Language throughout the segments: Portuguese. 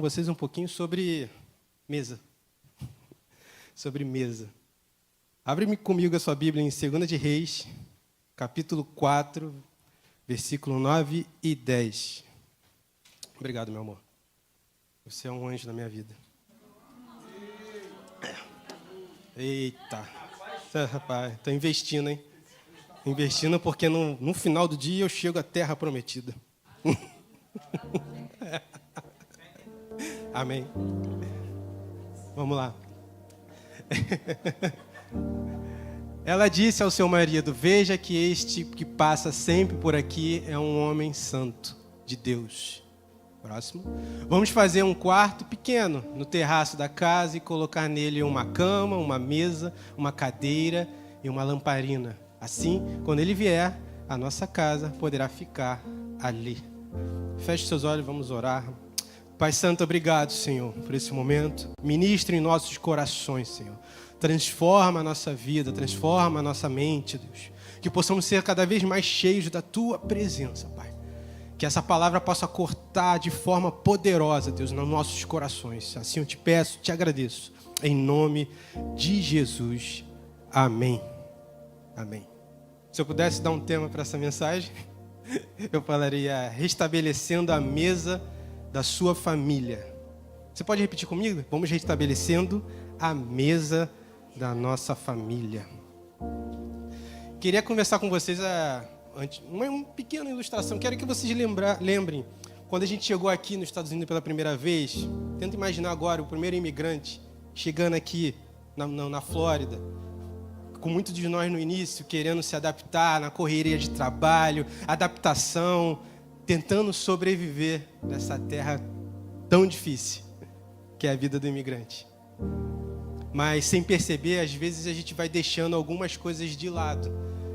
com vocês um pouquinho sobre mesa. Sobre mesa. Abre-me comigo a sua Bíblia em 2 de Reis, capítulo 4, versículo 9 e 10. Obrigado, meu amor. Você é um anjo na minha vida. Eita. Rapaz, estou investindo, hein? Investindo porque no final do dia eu chego à terra prometida. Amém. Vamos lá. Ela disse ao seu marido: veja que este que passa sempre por aqui é um homem santo de Deus. Próximo. Vamos fazer um quarto pequeno no terraço da casa e colocar nele uma cama, uma mesa, uma cadeira e uma lamparina. Assim, quando ele vier, a nossa casa poderá ficar ali. Feche seus olhos, vamos orar. Pai Santo, obrigado, Senhor, por esse momento. Ministra em nossos corações, Senhor. Transforma a nossa vida, transforma a nossa mente, Deus. Que possamos ser cada vez mais cheios da Tua presença, Pai. Que essa palavra possa cortar de forma poderosa, Deus, nos nossos corações. Assim eu te peço, te agradeço. Em nome de Jesus. Amém. Amém. Se eu pudesse dar um tema para essa mensagem, eu falaria restabelecendo a mesa da sua família. Você pode repetir comigo? Vamos restabelecendo a mesa da nossa família. Queria conversar com vocês uma pequena ilustração. Quero que vocês lembrem, quando a gente chegou aqui nos Estados Unidos pela primeira vez, tenta imaginar agora o primeiro imigrante chegando aqui na Flórida, com muitos de nós no início querendo se adaptar na correria de trabalho, adaptação, tentando sobreviver nessa terra tão difícil que é a vida do imigrante. Mas sem perceber, às vezes a gente vai deixando algumas coisas de lado.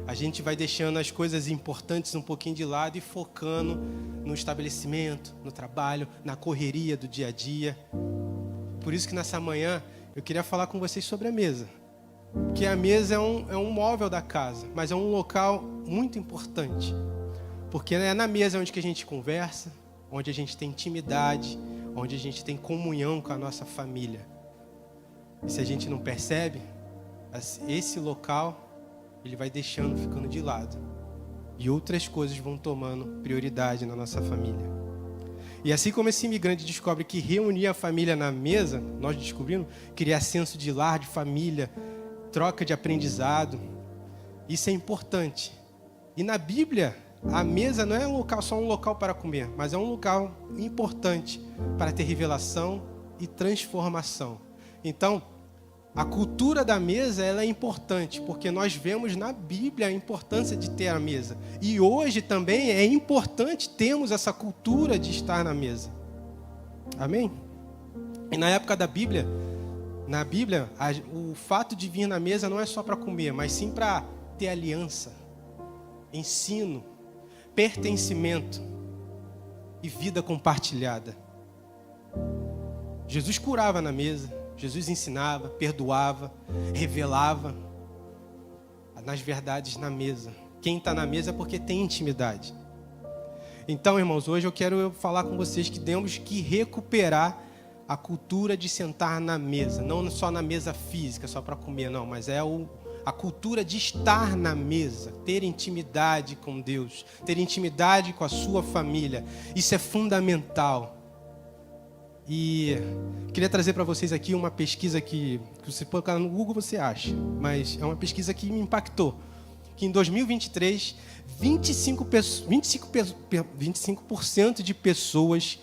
A gente vai deixando as coisas importantes um pouquinho de lado e focando no estabelecimento, no trabalho, na correria do dia a dia. Por isso que nessa manhã eu queria falar com vocês sobre a mesa. Porque a mesa é um móvel da casa, mas é um local muito importante. Porque é na mesa onde que a gente conversa, onde a gente tem intimidade, onde a gente tem comunhão com a nossa família. E se a gente não percebe, esse local ele vai ficando de lado. E outras coisas vão tomando prioridade na nossa família. E assim como esse imigrante descobre que reunir a família na mesa, nós descobrimos, criar senso de lar, de família, troca de aprendizado. Isso é importante. E na Bíblia, a mesa não é só um local para comer, mas é um local importante para ter revelação e transformação. Então, a cultura da mesa ela é importante, porque nós vemos na Bíblia a importância de ter a mesa. E hoje também é importante termos essa cultura de estar na mesa. Amém? E na época da Bíblia, o fato de vir na mesa não é só para comer, mas sim para ter aliança, ensino, pertencimento e vida compartilhada. Jesus curava na mesa, Jesus ensinava, perdoava, revelava nas verdades na mesa. Quem está na mesa é porque tem intimidade. Então, irmãos, hoje eu quero falar com vocês que temos que recuperar a cultura de sentar na mesa. Não só na mesa física, só para comer, não. Mas é a cultura de estar na mesa. Ter intimidade com Deus. Ter intimidade com a sua família. Isso é fundamental. E queria trazer para vocês aqui uma pesquisa que você pode colocar no Google, você acha. Mas é uma pesquisa que me impactou. Que em 2023, 25% de pessoas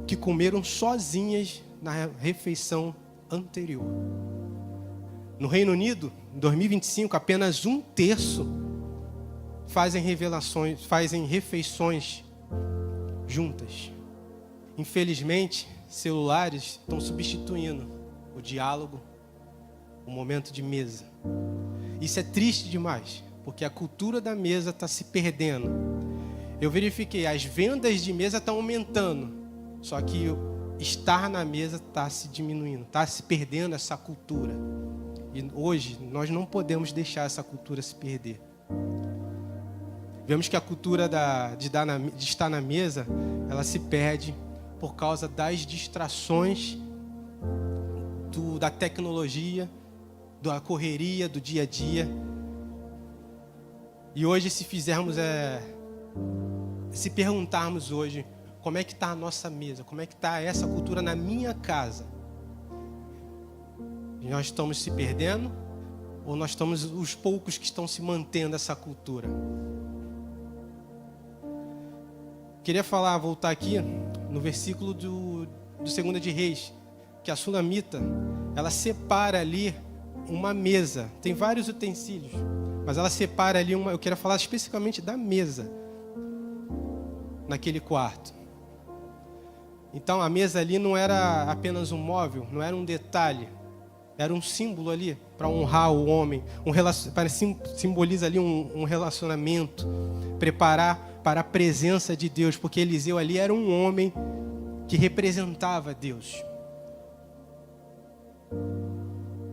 que comeram sozinhas na refeição anterior. No Reino Unido, em 2025, apenas 1/3 fazem refeições juntas. Infelizmente, celulares estão substituindo o diálogo, o momento de mesa. Isso é triste demais, porque a cultura da mesa está se perdendo. Eu verifiquei, as vendas de mesa estão aumentando, só que estar na mesa está se diminuindo, está se perdendo essa cultura. E hoje nós não podemos deixar essa cultura se perder. Vemos que a cultura de estar na mesa, ela se perde por causa das distrações da tecnologia, da correria do dia a dia. E hoje, se perguntarmos hoje, como é que está a nossa mesa, como é que está essa cultura na minha casa, nós estamos se perdendo ou nós estamos os poucos que estão se mantendo essa cultura? Queria voltar aqui no versículo do 2 de Reis, que a Sulamita, ela separa ali uma mesa. Tem vários utensílios, mas ela separa ali eu queria falar especificamente da mesa, naquele quarto. Então a mesa ali não era apenas um móvel, não era um detalhe, era um símbolo ali para honrar o homem, simboliza ali um relacionamento, preparar para a presença de Deus, porque Eliseu ali era um homem que representava Deus.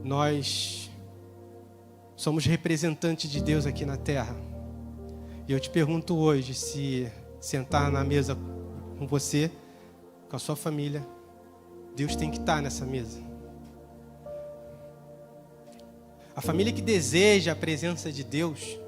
Nós somos representantes de Deus aqui na terra. E eu te pergunto hoje, se sentar na mesa com você, com a sua família, Deus tem que estar nessa mesa. A família que deseja a presença de Deus,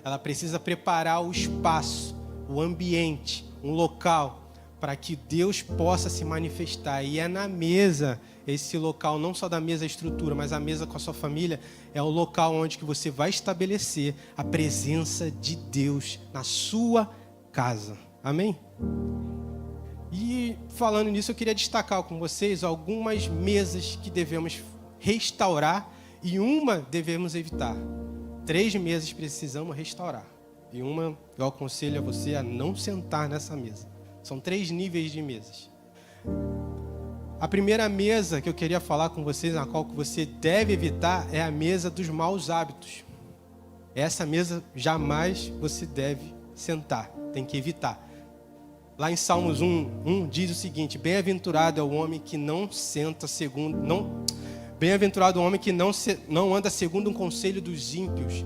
ela precisa preparar o espaço, o ambiente, um local, para que Deus possa se manifestar. E é na mesa, esse local, não só da mesa a estrutura, mas a mesa com a sua família, é o local onde que você vai estabelecer a presença de Deus na sua casa. Amém? E falando nisso, eu queria destacar com vocês algumas mesas que devemos restaurar e uma devemos evitar. 3 mesas precisamos restaurar. E uma, eu aconselho a você a não sentar nessa mesa. São 3 níveis de mesas. A primeira mesa que eu queria falar com vocês, na qual você deve evitar, é a mesa dos maus hábitos. Essa mesa jamais você deve sentar, tem que evitar. Lá em Salmos 1 diz o seguinte: bem-aventurado é o homem que não senta bem-aventurado o homem que não anda segundo um conselho dos ímpios,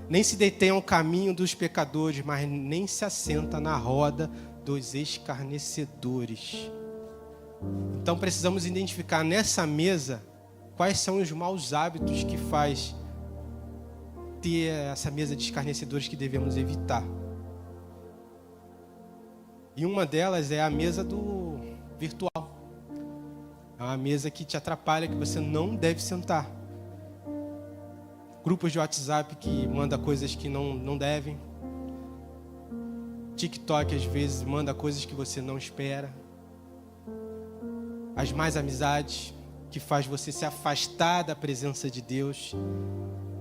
nem se detém ao caminho dos pecadores, mas nem se assenta na roda dos escarnecedores. Então precisamos identificar nessa mesa quais são os maus hábitos que faz ter essa mesa de escarnecedores que devemos evitar. E uma delas é a mesa do virtual. É uma mesa que te atrapalha, que você não deve sentar. Grupos de WhatsApp que mandam coisas que não devem. TikTok às vezes manda coisas que você não espera. As más amizades que faz você se afastar da presença de Deus.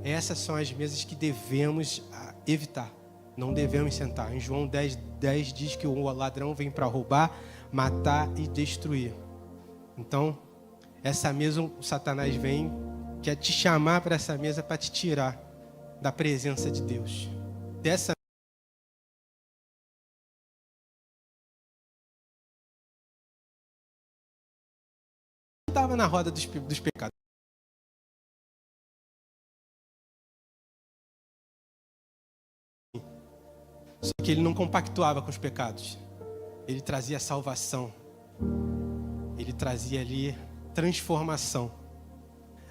Essas são as mesas que devemos evitar. Não devemos sentar. Em João 10 diz que o ladrão vem para roubar, matar e destruir. Então, essa mesa, o Satanás vem, quer te chamar para essa mesa para te tirar da presença de Deus. Dessa estava na roda dos pecados. Só que ele não compactuava com os pecados. Ele trazia salvação. Ele trazia ali transformação.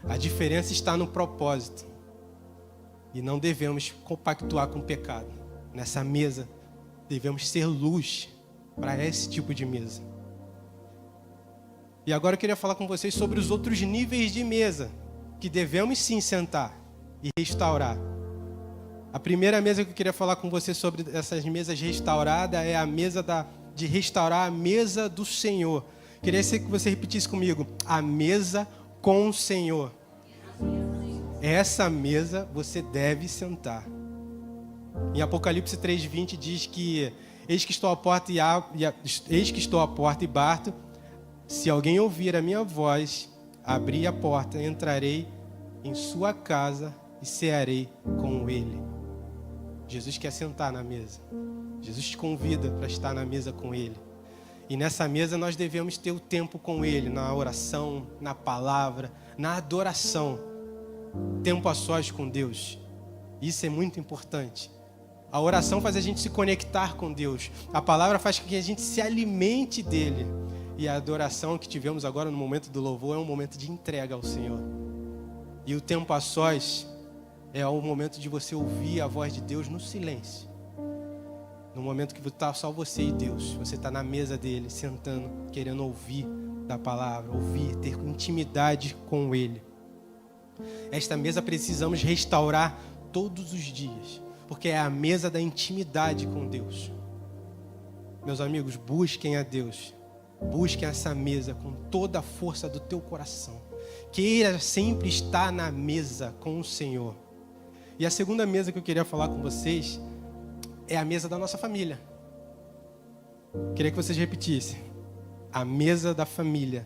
A diferença está no propósito. E não devemos compactuar com o pecado. Nessa mesa, devemos ser luz para esse tipo de mesa. E agora eu queria falar com vocês sobre os outros níveis de mesa que devemos sim sentar e restaurar. A primeira mesa que eu queria falar com vocês sobre essas mesas restauradas é a mesa de restaurar a mesa do Senhor. Queria que você repetisse comigo: a mesa com o Senhor. Essa mesa você deve sentar. Em Apocalipse 3:20 diz que eis que estou à porta e bato. Se alguém ouvir a minha voz, abrir a porta, entrarei em sua casa e cearei com ele. Jesus quer sentar na mesa. Jesus te convida para estar na mesa com ele. E nessa mesa nós devemos ter o tempo com ele, na oração, na palavra, na adoração. Tempo a sós com Deus. Isso é muito importante. A oração faz a gente se conectar com Deus. A palavra faz com que a gente se alimente dele. E a adoração que tivemos agora no momento do louvor é um momento de entrega ao Senhor. E o tempo a sós é o momento de você ouvir a voz de Deus no silêncio. No momento que está só você e Deus. Você está na mesa dele, sentando, querendo ouvir da palavra, ouvir, ter intimidade com ele. Esta mesa precisamos restaurar todos os dias, porque é a mesa da intimidade com Deus. Meus amigos, busquem a Deus. Busquem essa mesa com toda a força do teu coração. Queira sempre estar na mesa com o Senhor. E a segunda mesa que eu queria falar com vocês é a mesa da nossa família. Queria que vocês repetissem. A mesa da família.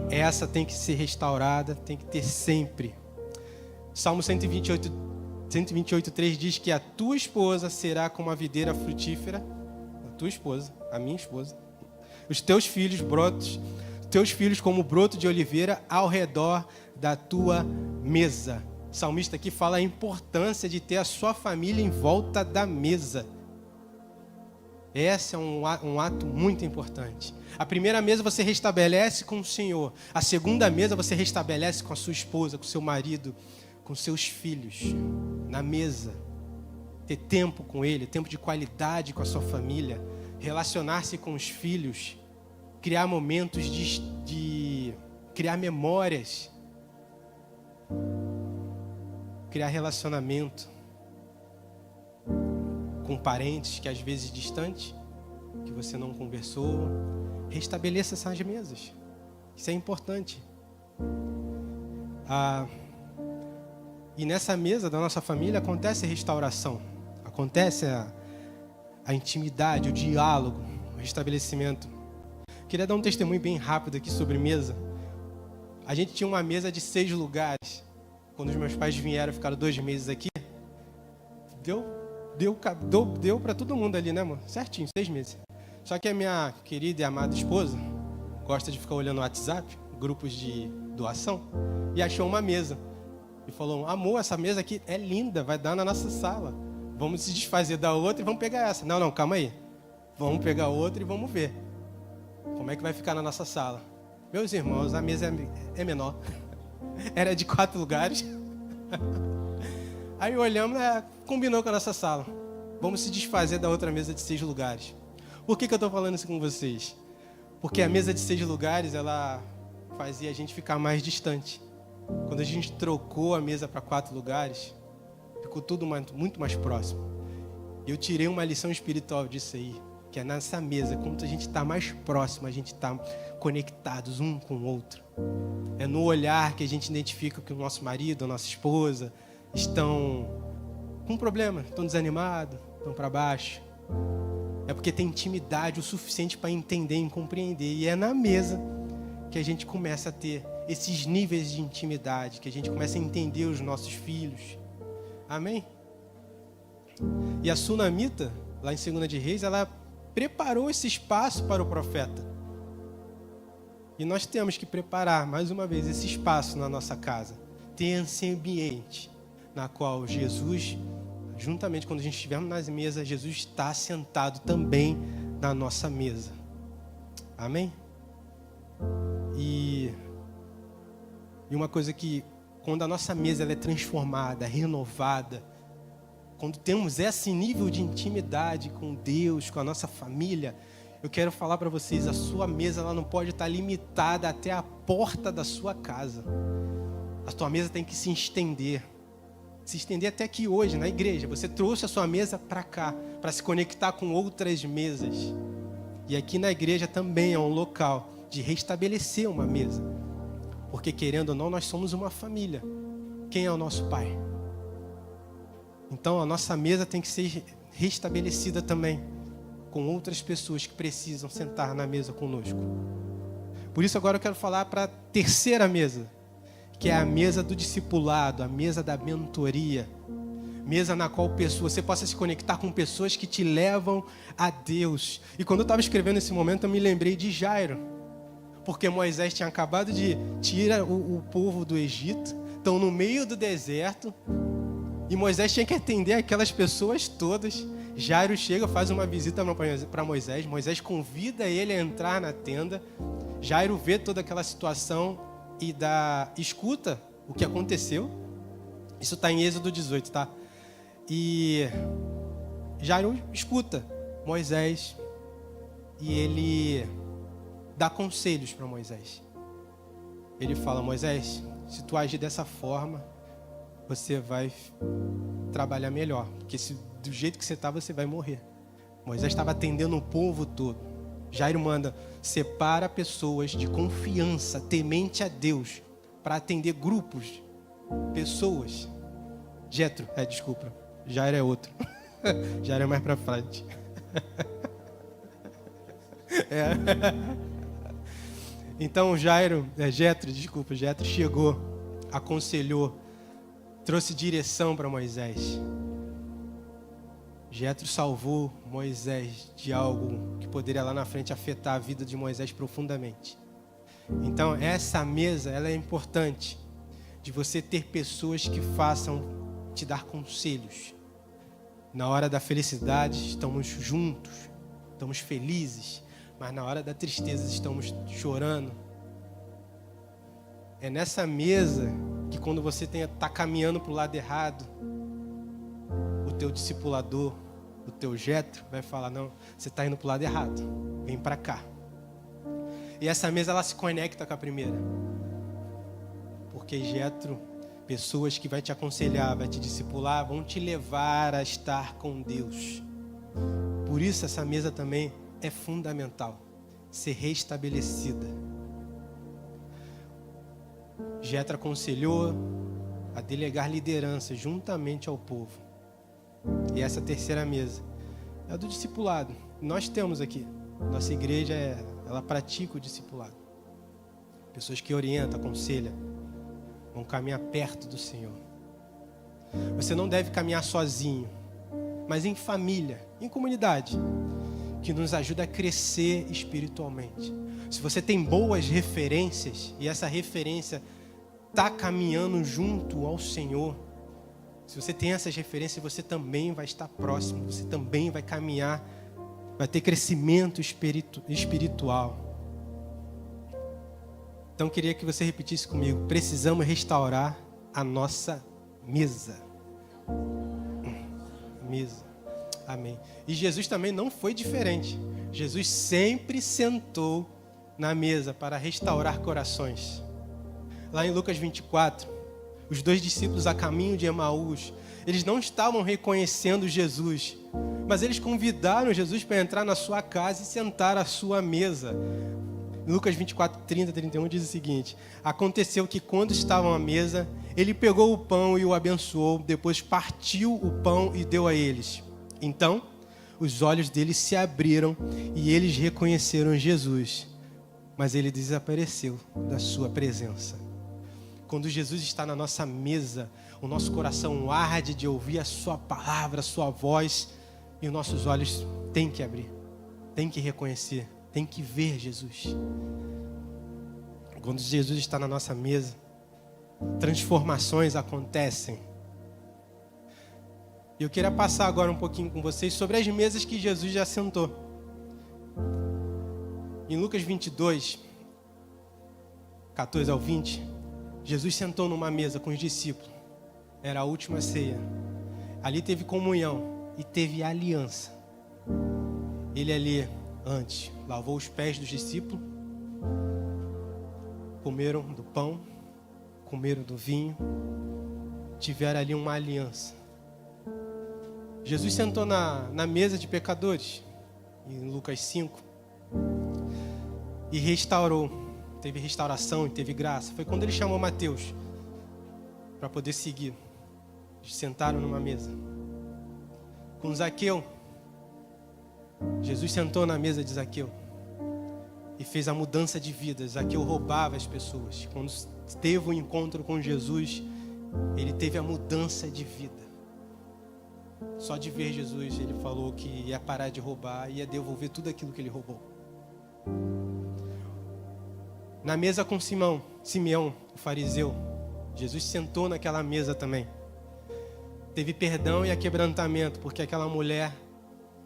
Essa tem que ser restaurada, tem que ter sempre. Salmo 128:3 diz que a tua esposa será como a videira frutífera. A tua esposa, a minha esposa. Os teus filhos como broto de oliveira ao redor da tua mesa. O salmista aqui fala a importância de ter a sua família em volta da mesa. Esse é um ato muito importante. A primeira mesa você restabelece com o Senhor. A segunda mesa você restabelece com a sua esposa, com o seu marido, com seus filhos. Na mesa. Ter tempo com ele, tempo de qualidade com a sua família. Relacionar-se com os filhos. Criar momentos de criar memórias. Criar relacionamento com parentes que às vezes distantes, que você não conversou. Restabeleça essas mesas. Isso é importante. E nessa mesa da nossa família acontece a restauração. Acontece a intimidade, o diálogo, o restabelecimento. Queria dar um testemunho bem rápido aqui sobre mesa. A gente tinha uma mesa de 6 lugares. Quando os meus pais vieram, ficaram 2 meses aqui. Deu para todo mundo ali, né, amor? Certinho, 6 meses. Só que a minha querida e amada esposa gosta de ficar olhando o WhatsApp, grupos de doação, e achou uma mesa. E falou, amor, essa mesa aqui é linda, vai dar na nossa sala. Vamos se desfazer da outra e vamos pegar essa. Não, calma aí. Vamos pegar outra e vamos ver como é que vai ficar na nossa sala. Meus irmãos, a mesa é menor. Era de 4 lugares. Aí olhamos, combinou com a nossa sala. Vamos se desfazer da outra mesa de 6 lugares. Por que eu estou falando isso com vocês? Porque a mesa de 6 lugares, ela fazia a gente ficar mais distante. Quando a gente trocou a mesa para 4 lugares, ficou tudo muito mais próximo. Eu tirei uma lição espiritual disso aí, que é nessa mesa, quando a gente está mais próximo, a gente está conectados um com o outro. É no olhar que a gente identifica que o nosso marido, a nossa esposa estão com problema, estão desanimados, estão para baixo. É porque tem intimidade o suficiente para entender e compreender. E é na mesa que a gente começa a ter esses níveis de intimidade, que a gente começa a entender os nossos filhos. Amém? E a Sunamita, lá em 2 de Reis, ela preparou esse espaço para o profeta. E nós temos que preparar, mais uma vez, esse espaço na nossa casa. Ter esse ambiente na qual Jesus, juntamente quando a gente estiver nas mesas, Jesus está sentado também na nossa mesa. Amém? E uma coisa que, quando a nossa mesa ela é transformada, renovada, quando temos esse nível de intimidade com Deus, com a nossa família, eu quero falar para vocês, a sua mesa ela não pode estar limitada até a porta da sua casa. A tua mesa tem que se estender até aqui hoje, na igreja. Você trouxe a sua mesa para cá, para se conectar com outras mesas. E aqui na igreja também é um local de restabelecer uma mesa. Porque querendo ou não, nós somos uma família. Quem é o nosso pai? Então a nossa mesa tem que ser restabelecida também com outras pessoas que precisam sentar na mesa conosco. Por isso agora eu quero falar para a terceira mesa, que é a mesa do discipulado, a mesa da mentoria. Mesa na qual você possa se conectar com pessoas que te levam a Deus. E quando eu estava escrevendo esse momento, eu me lembrei de Jairo. Porque Moisés tinha acabado de tirar o povo do Egito, estão no meio do deserto, e Moisés tinha que atender aquelas pessoas todas, Jairo chega, faz uma visita para Moisés. Moisés convida ele a entrar na tenda. Jairo vê toda aquela situação e escuta o que aconteceu. Isso está em Êxodo 18, tá? E Jairo escuta Moisés e ele dá conselhos para Moisés. Ele fala: Moisés, se tu agir dessa forma, você vai trabalhar melhor, porque do jeito que você está, você vai morrer. Moisés estava atendendo o povo todo. Jairo manda: separa pessoas de confiança, temente a Deus, para atender grupos, pessoas. Desculpa, Jairo é outro. Jairo é mais para frente. Então Jetro chegou, aconselhou, trouxe direção para Moisés. Jetro salvou Moisés de algo que poderia lá na frente afetar a vida de Moisés profundamente. Então essa mesa, ela é importante, de você ter pessoas que façam te dar conselhos. Na hora da felicidade estamos juntos, estamos felizes, mas na hora da tristeza estamos chorando. É nessa mesa que quando você está caminhando para o lado errado, o teu discipulador, o teu Jetro vai falar: não, você está indo para o lado errado, vem para cá. E essa mesa, ela se conecta com a primeira, porque Jetro, pessoas que vai te aconselhar, vai te discipular, vão te levar a estar com Deus. Por isso essa mesa também é fundamental, ser restabelecida. Jetro aconselhou a delegar liderança juntamente ao povo. E essa terceira mesa é a do discipulado. Nós temos aqui, nossa igreja, ela pratica o discipulado. Pessoas que orientam, aconselham, vão caminhar perto do Senhor. Você não deve caminhar sozinho, mas em família, em comunidade, que nos ajuda a crescer espiritualmente. Se você tem boas referências e essa referência está caminhando junto ao Senhor, se você tem essas referências, você também vai estar próximo, você também vai caminhar, vai ter crescimento espiritual. Então, queria que você repetisse comigo: precisamos restaurar a nossa mesa. Mesa. Amém. E Jesus também não foi diferente. Jesus sempre sentou na mesa para restaurar corações. Lá em Lucas 24, os 2 discípulos a caminho de Emaús, eles não estavam reconhecendo Jesus, mas eles convidaram Jesus para entrar na sua casa e sentar à sua mesa. Lucas 24, 30, 31 diz o seguinte: aconteceu que quando estavam à mesa, ele pegou o pão e o abençoou, depois partiu o pão e deu a eles. Então, os olhos deles se abriram e eles reconheceram Jesus, mas ele desapareceu da sua presença. Quando Jesus está na nossa mesa, o nosso coração arde de ouvir a sua palavra, a sua voz, e os nossos olhos têm que abrir, têm que reconhecer, têm que ver Jesus. Quando Jesus está na nossa mesa, transformações acontecem. E eu queria passar agora um pouquinho com vocês sobre as mesas que Jesus já sentou. Em Lucas 22, 14 ao 20, Jesus sentou numa mesa com os discípulos. Era a última ceia. Ali teve comunhão e teve aliança. Ele ali, antes, lavou os pés dos discípulos, comeram do pão, comeram do vinho, tiveram ali uma aliança. Jesus sentou na mesa de pecadores, em Lucas 5, e restaurou. Teve restauração e teve graça. Foi quando ele chamou Mateus para poder seguir. Eles sentaram numa mesa. Com Zaqueu, Jesus sentou na mesa de Zaqueu e fez a mudança de vida. Zaqueu roubava as pessoas. Quando teve um encontro com Jesus, ele teve a mudança de vida. Só de ver Jesus, ele falou que ia parar de roubar e ia devolver tudo aquilo que ele roubou. Na mesa com Simeão, o fariseu, Jesus sentou naquela mesa também. Teve perdão e aquebrantamento, porque aquela mulher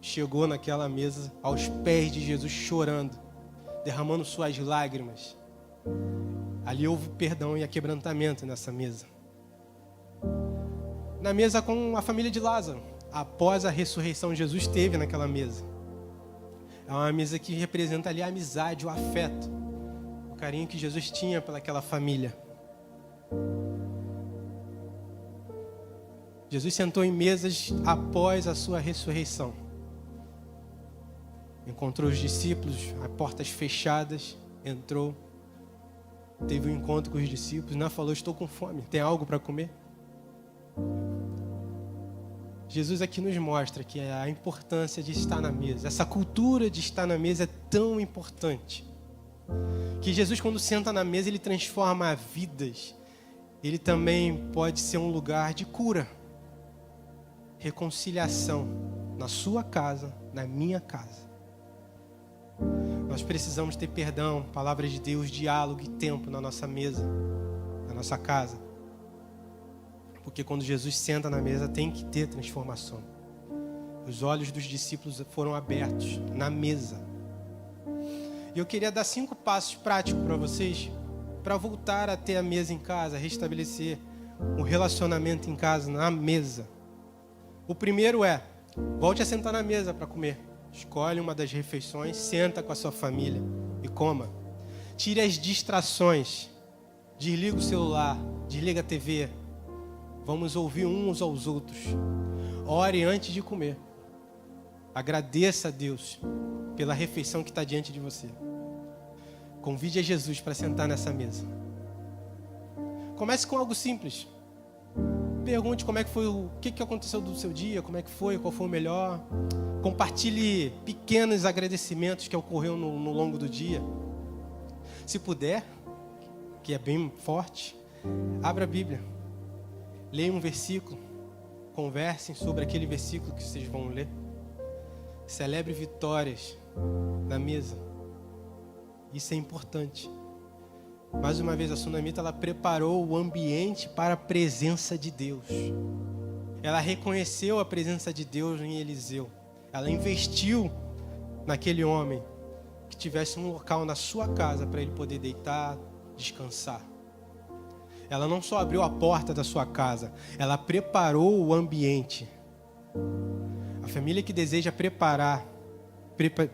chegou naquela mesa aos pés de Jesus chorando, derramando suas lágrimas. Ali houve perdão e aquebrantamento nessa mesa. Na mesa com a família de Lázaro, após a ressurreição, Jesus esteve naquela mesa. É uma mesa que representa ali a amizade, o afeto, o carinho que Jesus tinha pelaquela família. Jesus sentou em mesas após a sua ressurreição. Encontrou os discípulos, as portas fechadas, entrou, teve um encontro com os discípulos, não falou, estou com fome, tem algo para comer? Jesus aqui nos mostra que a importância de estar na mesa, essa cultura de estar na mesa é tão importante, que Jesus, quando senta na mesa, ele transforma vidas. Ele também pode ser um lugar de cura, reconciliação na sua casa, na minha casa. Nós precisamos ter perdão, palavra de Deus, diálogo e tempo na nossa mesa, na nossa casa. Porque quando Jesus senta na mesa, tem que ter transformação. Os olhos dos discípulos foram abertos na mesa. E eu queria dar 5 passos práticos para vocês, para voltar a ter a mesa em casa, restabelecer o relacionamento em casa, na mesa. O primeiro é, volte a sentar na mesa para comer. Escolhe uma das refeições, senta com a sua família e coma. Tire as distrações. Desliga o celular, desliga a TV. Vamos ouvir uns aos outros. Ore antes de comer. Agradeça a Deus pela refeição que está diante de você. Convide a Jesus para sentar nessa mesa. Comece com algo simples. Pergunte como é que foi, o que aconteceu do seu dia, como é que foi, qual foi o melhor. Compartilhe pequenos agradecimentos que ocorreram no longo do dia. Se puder, que é bem forte, abra a Bíblia. Leia um versículo. Conversem sobre aquele versículo que vocês vão ler. Celebre vitórias na mesa. Isso é importante. Mais uma vez, a Sunamita, ela preparou o ambiente para a presença de Deus. Ela reconheceu a presença de Deus em Eliseu. Ela investiu naquele homem que tivesse um local na sua casa para ele poder deitar, descansar. Ela não só abriu a porta da sua casa, ela preparou o ambiente. A família que deseja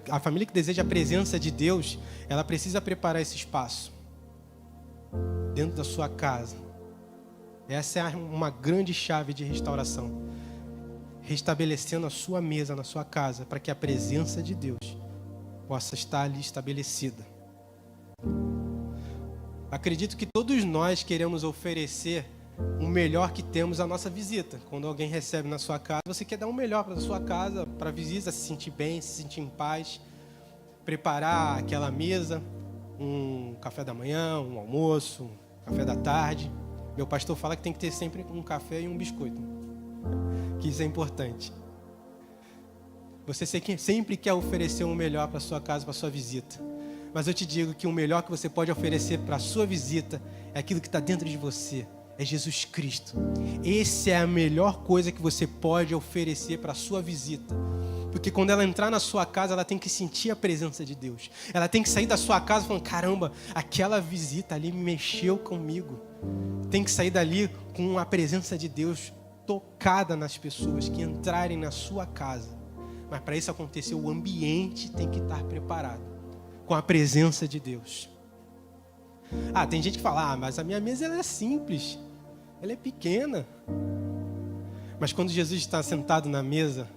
a família que deseja a presença de Deus, ela precisa preparar esse espaço dentro da sua casa. Essa é uma grande chave de restauração. Restabelecendo a sua mesa na sua casa, para que a presença de Deus possa estar ali estabelecida. Acredito que todos nós queremos oferecer o melhor que temos à nossa visita. Quando alguém recebe na sua casa, você quer dar o melhor para a sua casa, para a visita se sentir bem, se sentir em paz. Preparar aquela mesa, um café da manhã, um almoço, um café da tarde. Meu pastor fala que tem que ter sempre um café e um biscoito. Que isso é importante. Você sempre quer oferecer o melhor para a sua casa, para a sua visita. Mas eu te digo que o melhor que você pode oferecer para a sua visita é aquilo que está dentro de você. É Jesus Cristo. Essa é a melhor coisa que você pode oferecer para a sua visita. Porque quando ela entrar na sua casa, ela tem que sentir a presença de Deus. Ela tem que sair da sua casa falando, caramba, aquela visita ali mexeu comigo. Tem que sair dali com a presença de Deus tocada nas pessoas que entrarem na sua casa. Mas para isso acontecer, o ambiente tem que estar preparado com a presença de Deus. Tem gente que fala, mas a minha mesa ela é simples, ela é pequena. Mas quando Jesus está sentado na mesa,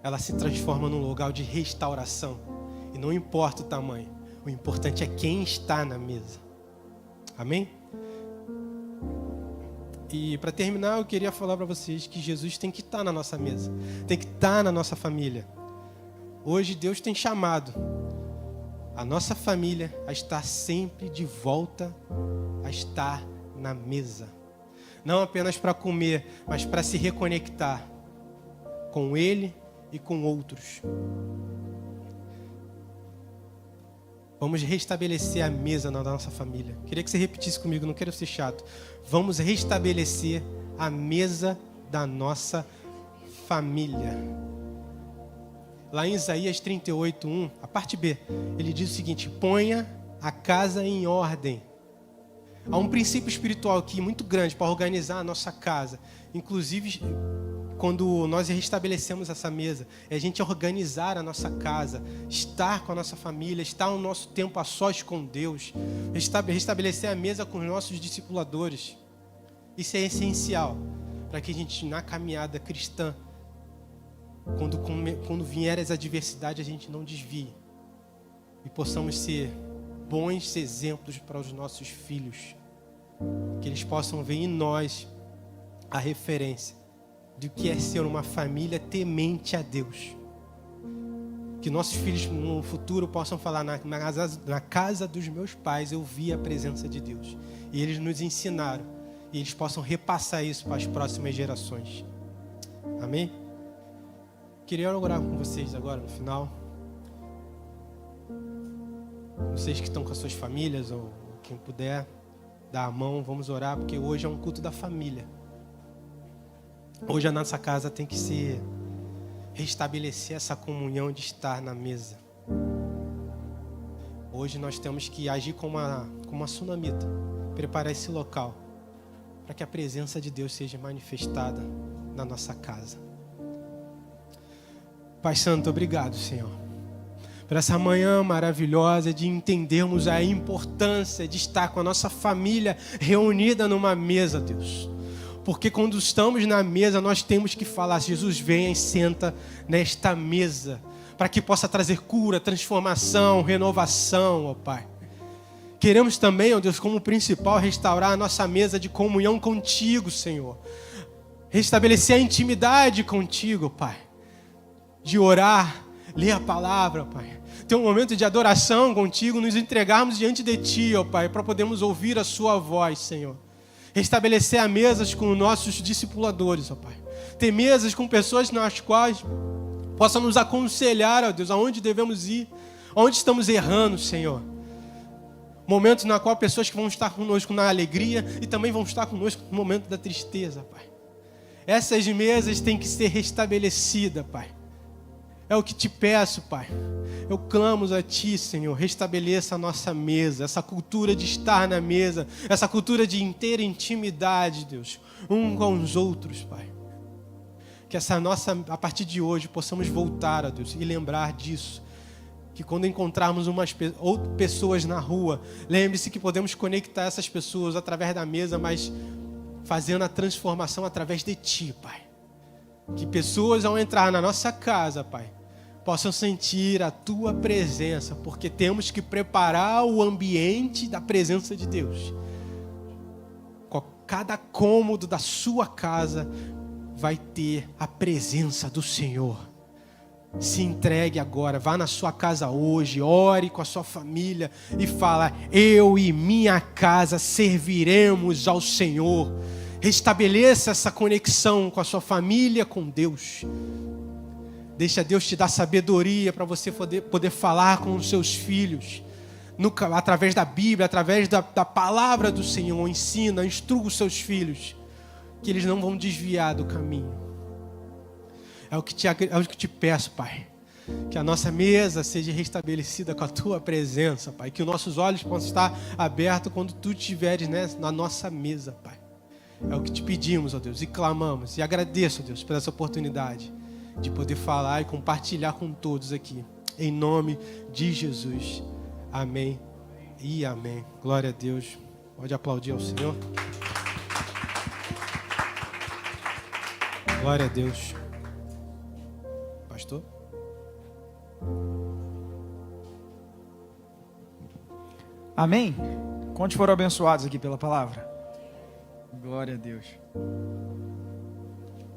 ela se transforma num lugar de restauração. E não importa o tamanho, o importante é quem está na mesa. Amém? E para terminar, eu queria falar para vocês que Jesus tem que estar na nossa mesa, tem que estar na nossa família. Hoje Deus tem chamado a nossa família a estar sempre de volta, a estar na mesa. Não apenas para comer, mas para se reconectar com Ele e com outros. Vamos restabelecer a mesa na nossa família. Queria que você repetisse comigo, não quero ser chato. Vamos restabelecer a mesa da nossa família. Lá em Isaías 38:1, a parte B, ele diz o seguinte: ponha a casa em ordem. Há um princípio espiritual aqui muito grande para organizar a nossa casa. Inclusive, quando nós restabelecemos essa mesa, é a gente organizar a nossa casa, estar com a nossa família, estar o nosso tempo a sós com Deus, restabelecer a mesa com os nossos discipuladores. Isso é essencial para que a gente, na caminhada cristã, quando vier as adversidades, a gente não desvie e possamos ser bons exemplos para os nossos filhos, que eles possam ver em nós a referência do que é ser uma família temente a Deus. Que nossos filhos no futuro possam falar: na casa dos meus pais eu vi a presença de Deus, e eles nos ensinaram, e eles possam repassar isso para as próximas gerações. Amém? Queria orar com vocês agora no final. Vocês que estão com as suas famílias, ou quem puder dar a mão, vamos orar, porque hoje é um culto da família. Hoje a nossa casa tem que se restabelecer essa comunhão de estar na mesa. Hoje nós temos que agir como uma sunamita, preparar esse local para que a presença de Deus seja manifestada na nossa casa. Pai Santo, obrigado, Senhor, por essa manhã maravilhosa de entendermos a importância de estar com a nossa família reunida numa mesa, Deus. Porque quando estamos na mesa, nós temos que falar: Jesus, venha e senta nesta mesa, para que possa trazer cura, transformação, renovação, ó Pai. Queremos também, ó Deus, como principal, restaurar a nossa mesa de comunhão contigo, Senhor. Restabelecer a intimidade contigo, Pai. De orar, ler a palavra, Pai. Ter um momento de adoração contigo, nos entregarmos diante de Ti, ó Pai, para podermos ouvir a Sua voz, Senhor. Restabelecer as mesas com nossos discipuladores, ó Pai. Ter mesas com pessoas nas quais possam nos aconselhar, ó Deus, aonde devemos ir, aonde estamos errando, Senhor. Momentos na qual pessoas que vão estar conosco na alegria e também vão estar conosco no momento da tristeza, Pai. Essas mesas têm que ser restabelecidas, Pai. É o que te peço, Pai. Eu clamo a Ti, Senhor, restabeleça a nossa mesa, essa cultura de estar na mesa, essa cultura de ter intimidade, Deus, um com os outros, Pai. Que a partir de hoje, possamos voltar, ó Deus, e lembrar disso. Que quando encontrarmos pessoas na rua, lembre-se que podemos conectar essas pessoas através da mesa, mas fazendo a transformação através de Ti, Pai. Que pessoas, ao entrar na nossa casa, Pai, possam sentir a Tua presença, porque temos que preparar o ambiente da presença de Deus. Cada cômodo da sua casa vai ter a presença do Senhor. Se entregue agora, vá na sua casa hoje, ore com a sua família e fala: eu e minha casa serviremos ao Senhor. Restabeleça essa conexão com a sua família, com Deus. Deixa Deus te dar sabedoria para você poder falar com os seus filhos. Através da Bíblia, através da palavra do Senhor. Ensina, instrua os seus filhos, que eles não vão desviar do caminho. É o que te peço, Pai. Que a nossa mesa seja restabelecida com a Tua presença, Pai. Que os nossos olhos possam estar abertos quando Tu estiveres na nossa mesa, Pai. É o que te pedimos, ó Deus, e clamamos. E agradeço, ó Deus, por essa oportunidade de poder falar e compartilhar com todos aqui. Em nome de Jesus. Amém e amém. Glória a Deus. Pode aplaudir ao Senhor. Glória a Deus. Pastor? Amém? Quantos foram abençoados aqui pela palavra? Glória a Deus.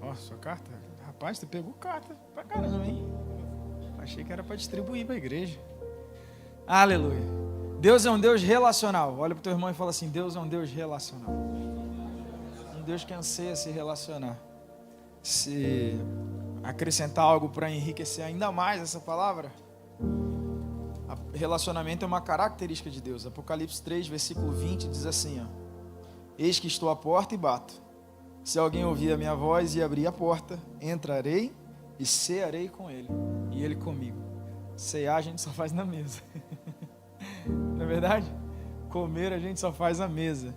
Ó, sua carta? Rapaz, você pegou carta pra caramba, hein? Achei que era para distribuir para a igreja. Aleluia. Deus é um Deus relacional. Olha para o teu irmão e fala assim: Deus é um Deus relacional. Um Deus que anseia se relacionar. Se acrescentar algo para enriquecer ainda mais essa palavra, relacionamento é uma característica de Deus. Apocalipse 3, versículo 20 diz assim, ó: eis que estou à porta e bato. Se alguém ouvir a minha voz e abrir a porta, entrarei e cearei com ele, e e ele comigo. Ceiar a gente só faz na mesa. Não é verdade? Comer a gente só faz na mesa.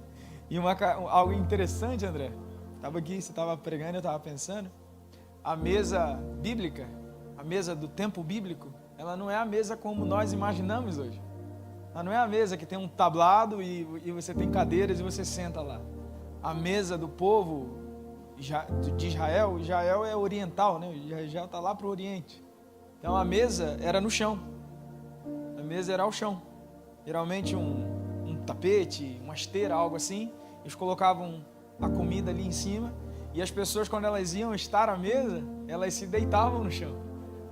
E algo interessante, André, estava aqui, você estava pregando, eu estava pensando, a mesa bíblica, a mesa do tempo bíblico, ela não é a mesa como nós imaginamos hoje. Ela não é a mesa que tem um tablado e você tem cadeiras e você senta lá. A mesa do povo de Israel, Israel é oriental, né? Israel está lá para o Oriente. Então a mesa era no chão. A mesa era ao chão. Geralmente um tapete, uma esteira, algo assim. Eles colocavam a comida ali em cima. E as pessoas, quando elas iam estar à mesa, elas se deitavam no chão.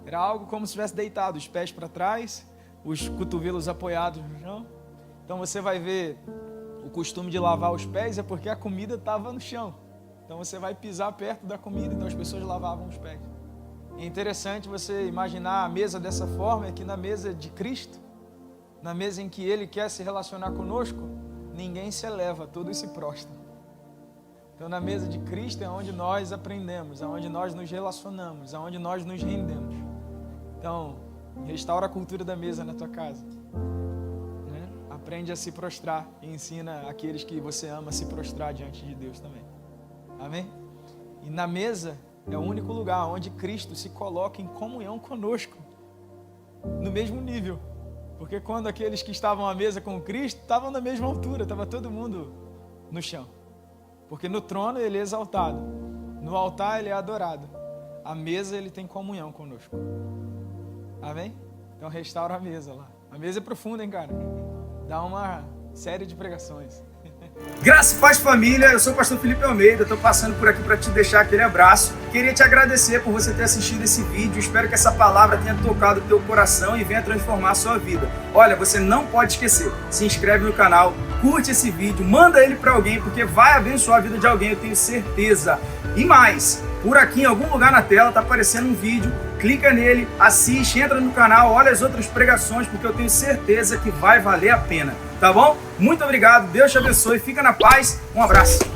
Era algo como se estivesse deitado, os pés para trás, os cotovelos apoiados no chão. Então você vai ver o costume de lavar os pés é porque a comida estava no chão. Então você vai pisar perto da comida, então as pessoas lavavam os pés. É interessante você imaginar a mesa dessa forma, é que na mesa de Cristo, na mesa em que Ele quer se relacionar conosco, ninguém se eleva, todos se prostram. Então na mesa de Cristo é onde nós aprendemos, é onde nós nos relacionamos, é onde nós nos rendemos. Então, restaura a cultura da mesa na tua casa. Né? Aprende a se prostrar e ensina aqueles que você ama a se prostrar diante de Deus também. Amém? E na mesa é o único lugar onde Cristo se coloca em comunhão conosco, no mesmo nível. Porque quando aqueles que estavam à mesa com Cristo estavam na mesma altura, estava todo mundo no chão. Porque no trono ele é exaltado, no altar ele é adorado, a mesa ele tem comunhão conosco. Amém? Então restaura a mesa lá. A mesa é profunda, hein, cara? Dá uma série de pregações. Graça e paz, família, eu sou o pastor Felipe Almeida, estou passando por aqui para te deixar aquele abraço. Queria te agradecer por você ter assistido esse vídeo, espero que essa palavra tenha tocado o teu coração e venha transformar a sua vida. Olha, você não pode esquecer, se inscreve no canal, curte esse vídeo, manda ele para alguém, porque vai abençoar a vida de alguém, eu tenho certeza. E mais, por aqui em algum lugar na tela está aparecendo um vídeo, clica nele, assiste, entra no canal, olha as outras pregações, porque eu tenho certeza que vai valer a pena, tá bom? Muito obrigado, Deus te abençoe, fica na paz, um abraço.